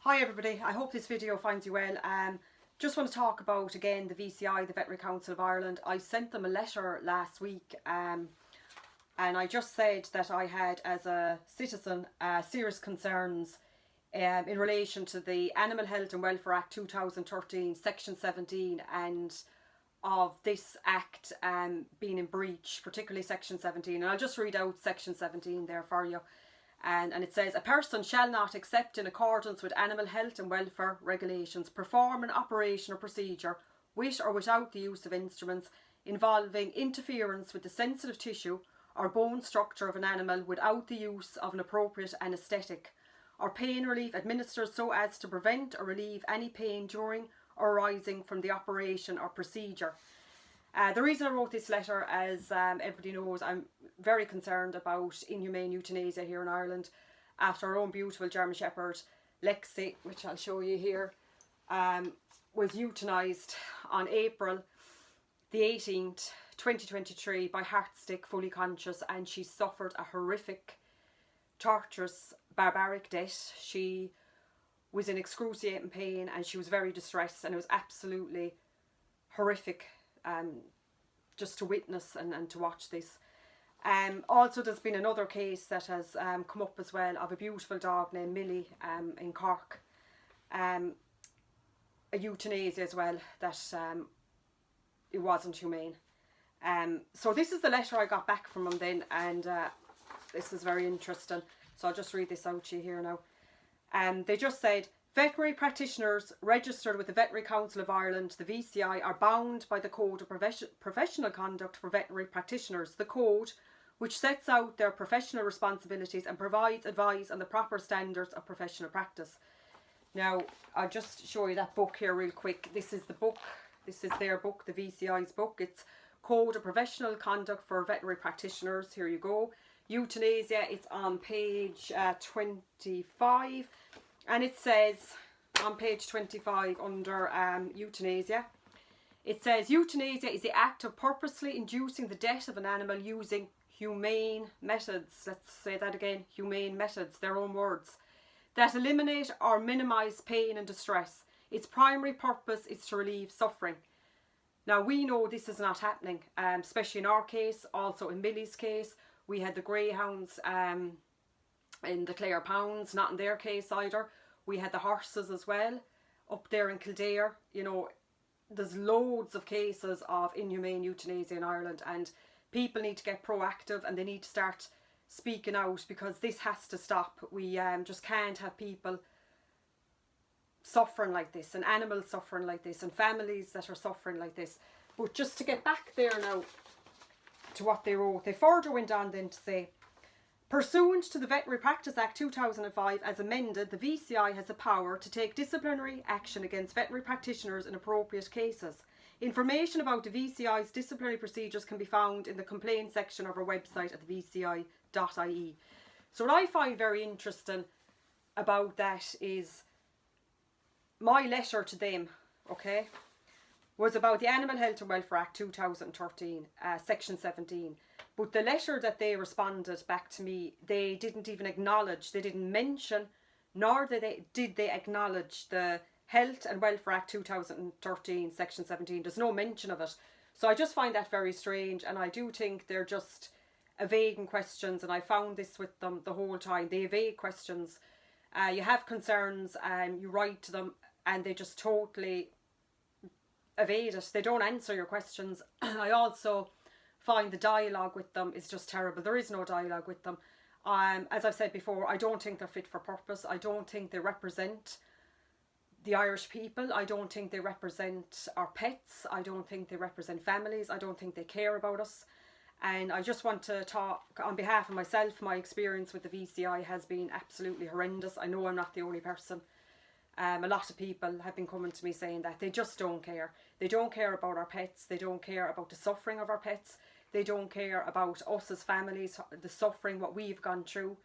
Hi everybody, I hope this video finds you well. Just want to talk about again the VCI, the Veterinary Council of Ireland. I sent them a letter last week and I just said that I had, as a citizen, serious concerns in relation to the Animal Health and Welfare Act 2013, Section 17, and of this Act being in breach, particularly Section 17. And I'll just read out Section 17 there for you. And it says, a person shall not, except in accordance with animal health and welfare regulations, perform an operation or procedure with or without the use of instruments involving interference with the sensitive tissue or bone structure of an animal without the use of an appropriate anaesthetic, or pain relief administered so as to prevent or relieve any pain during or arising from the operation or procedure. The reason I wrote this letter, as everybody knows, I'm very concerned about inhumane euthanasia here in Ireland after our own beautiful German Shepherd, Lexi, which I'll show you here, was euthanised on April the 18th, 2023 by heartstick, fully conscious, and she suffered a horrific, torturous, barbaric death. She was in excruciating pain and she was very distressed, and it was absolutely horrific just to witness and to watch this. Also, there's been another case that has come up as well, of a beautiful dog named Millie in Cork, a euthanasia as well, that it wasn't humane. So this is the letter I got back from them then, and this is very interesting, so I'll just read this out to you here now. They just said, veterinary practitioners registered with the Veterinary Council of Ireland, the VCI, are bound by the Code of Professional Conduct for Veterinary Practitioners, the code which sets out their professional responsibilities and provides advice on the proper standards of professional practice. Now, I'll just show you that book here real quick. This is the book, this is their book, the VCI's book. It's Code of Professional Conduct for Veterinary Practitioners. Here you go. Euthanasia, it's on page 25. And it says on page 25 under euthanasia, it says, euthanasia is the act of purposely inducing the death of an animal using humane methods. Let's say that again, humane methods, their own words, that eliminate or minimise pain and distress. Its primary purpose is to relieve suffering. Now, we know this is not happening, especially in our case, also in Millie's case. We had the greyhounds in the Clare Pounds, not in their case either. We had the horses as well up there in Kildare. You know, there's loads of cases of inhumane euthanasia in Ireland, and people need to get proactive and they need to start speaking out, because this has to stop. We just can't have people suffering like this, and animals suffering like this, and families that are suffering like this. But just to get back there now to what they wrote, they further went on then to say, pursuant to the Veterinary Practice Act 2005 as amended, the VCI has the power to take disciplinary action against veterinary practitioners in appropriate cases. Information about the VCI's disciplinary procedures can be found in the complaint section of our website at vci.ie. So what I find very interesting about that is my letter to them, okay, was about the Animal Health and Welfare Act 2013, Section 17. But the letter that they responded back to me, they didn't even acknowledge, they didn't mention, nor did they acknowledge the Health and Welfare Act 2013, Section 17. There's no mention of it. So I just find that very strange, and I do think they're just evading questions, and I found this with them the whole time. They evade questions. You have concerns, you write to them, and they just totally evade it. They don't answer your questions. I also find the dialogue with them is just terrible. There is no dialogue with them. As I've said before, I don't think they're fit for purpose. I don't think they represent the Irish people. I don't think they represent our pets. I don't think they represent families. I don't think they care about us. And I just want to talk on behalf of myself. My experience with the VCI has been absolutely horrendous. I know I'm not the only person. A lot of people have been coming to me saying that they just don't care. They don't care about our pets. They don't care about the suffering of our pets. They don't care about us as families, the suffering, what we've gone through.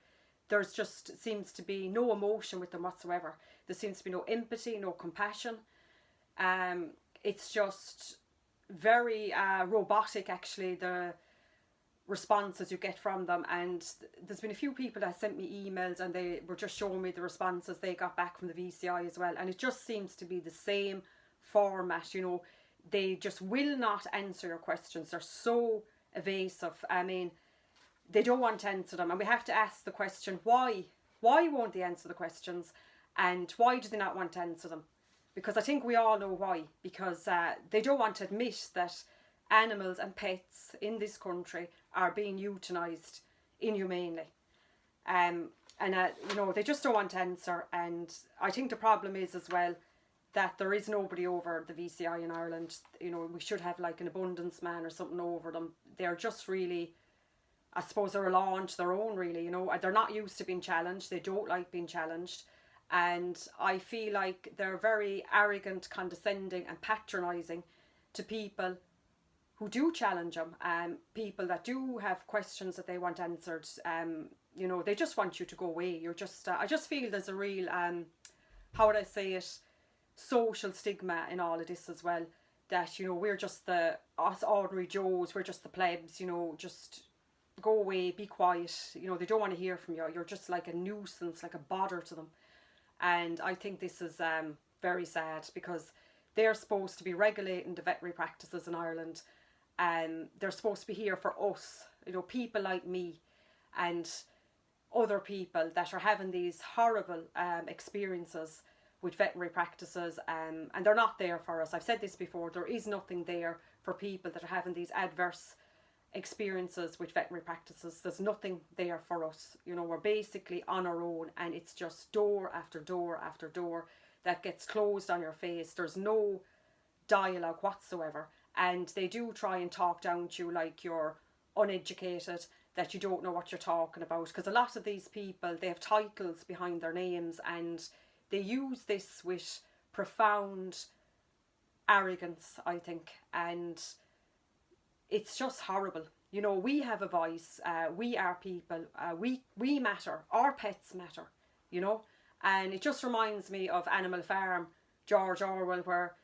There's just seems to be no emotion with them whatsoever. There seems to be no empathy, no compassion. It's just very robotic, actually. responses you get from them, and there's been a few people that sent me emails and they were just showing me the responses they got back from the VCI as well, and it just seems to be the same format. You know, they just will not answer your questions. They're so evasive. I mean, they don't want to answer them, and we have to ask the question, why won't they answer the questions, and why do they not want to answer them? Because I think we all know why. Because they don't want to admit that animals and pets in this country are being euthanized inhumanely. You know, they just don't want to answer. And I think the problem is as well that there is nobody over the VCI in Ireland. You know, we should have like an abundance man or something over them. They're just really, I suppose, they're a law unto their own, really. You know, they're not used to being challenged. They don't like being challenged. And I feel like they're very arrogant, condescending and patronising to people who do challenge them, people that do have questions that they want answered. You know, they just want you to go away. You're just, I just feel there's a real, how would I say it, social stigma in all of this as well. That, you know, we're just us ordinary Joes, we're just the plebs, you know, just go away, be quiet. You know, they don't want to hear from you. You're just like a nuisance, like a bother to them. And I think this is very sad, because they're supposed to be regulating the veterinary practices in Ireland, and they're supposed to be here for us, you know, people like me and other people that are having these horrible experiences with veterinary practices, and they're not there for us. I've said this before, there is nothing there for people that are having these adverse experiences with veterinary practices. There's nothing there for us. You know, we're basically on our own, and it's just door after door after door that gets closed on your face. There's no dialogue whatsoever, and they do try and talk down to you like you're uneducated, that you don't know what you're talking about, because a lot of these people, they have titles behind their names, and they use this with profound arrogance, I think, and it's just horrible. You know, we have a voice, we are people, we matter, our pets matter, you know. And it just reminds me of Animal Farm, George Orwell, where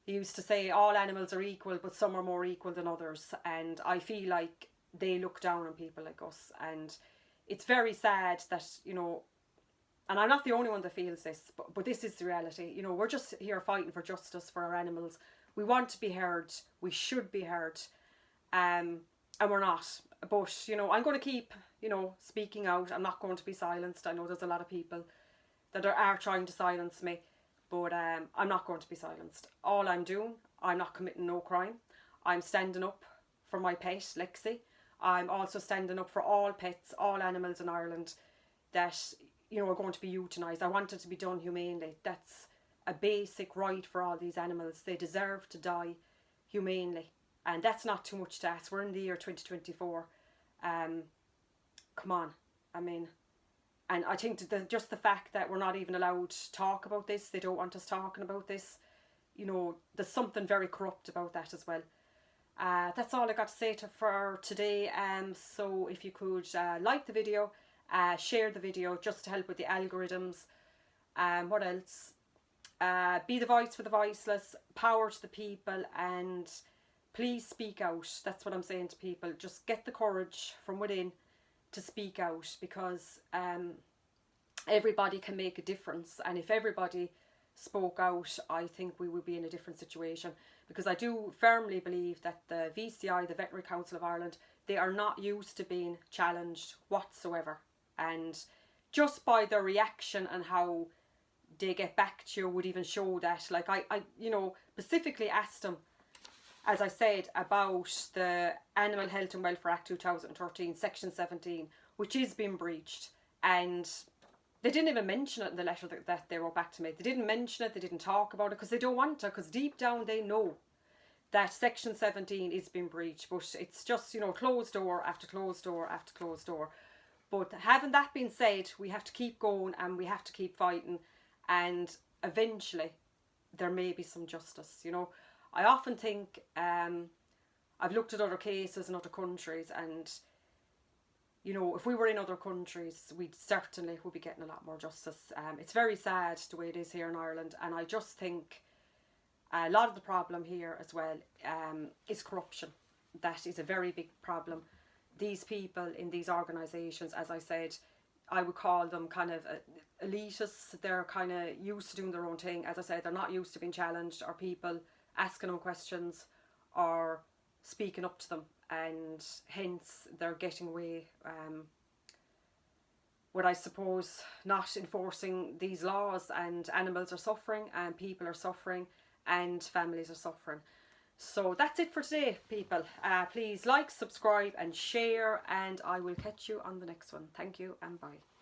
he used to say all animals are equal, but some are more equal than others. And I feel like they look down on people like us, and it's very sad that, you know, and I'm not the only one that feels this, but this is the reality. You know, we're just here fighting for justice for our animals. We want to be heard, we should be heard. And we're not. But, you know, I'm going to keep, you know, speaking out. I'm not going to be silenced. I know there's a lot of people that are trying to silence me, but I'm not going to be silenced. All I'm doing, I'm not committing no crime. I'm standing up for my pet, Lexi. I'm also standing up for all pets, all animals in Ireland that, you know, are going to be euthanized. I want it to be done humanely. That's a basic right for all these animals. They deserve to die humanely. And that's not too much to ask. We're in the year 2024. Come on. I mean, and I think just the fact that we're not even allowed to talk about this, they don't want us talking about this, you know, there's something very corrupt about that as well. That's all I got to say for today. So if you could like the video, share the video just to help with the algorithms. What else? Be the voice for the voiceless, power to the people, and please speak out. That's what I'm saying to people. Just get the courage from within to speak out, because everybody can make a difference. And if everybody spoke out, I think we would be in a different situation, because I do firmly believe that the VCI, the Veterinary Council of Ireland, they are not used to being challenged whatsoever. And just by their reaction and how they get back to you would even show that. Like I you know, specifically asked them, as I said, about the Animal Health and Welfare Act 2013, Section 17, which is being breached. And they didn't even mention it in the letter that they wrote back to me. They didn't mention it, they didn't talk about it, because they don't want to, because deep down they know that Section 17 is being breached. But it's just, you know, closed door after closed door after closed door. But having that been said, we have to keep going and we have to keep fighting. And eventually there may be some justice, you know. I often think, I've looked at other cases in other countries, and, you know, if we were in other countries, we certainly would be getting a lot more justice. It's very sad the way it is here in Ireland, and I just think a lot of the problem here as well is corruption. That is a very big problem. these people in these organisations, as I said, I would call them kind of elitists. They're kind of used to doing their own thing. As I said, they're not used to being challenged or people asking them questions or speaking up to them, and hence they're getting away with, I suppose, not enforcing these laws, and animals are suffering and people are suffering and families are suffering. So that's it for today, people. Please like, subscribe and share, and I will catch you on the next one. Thank you and bye.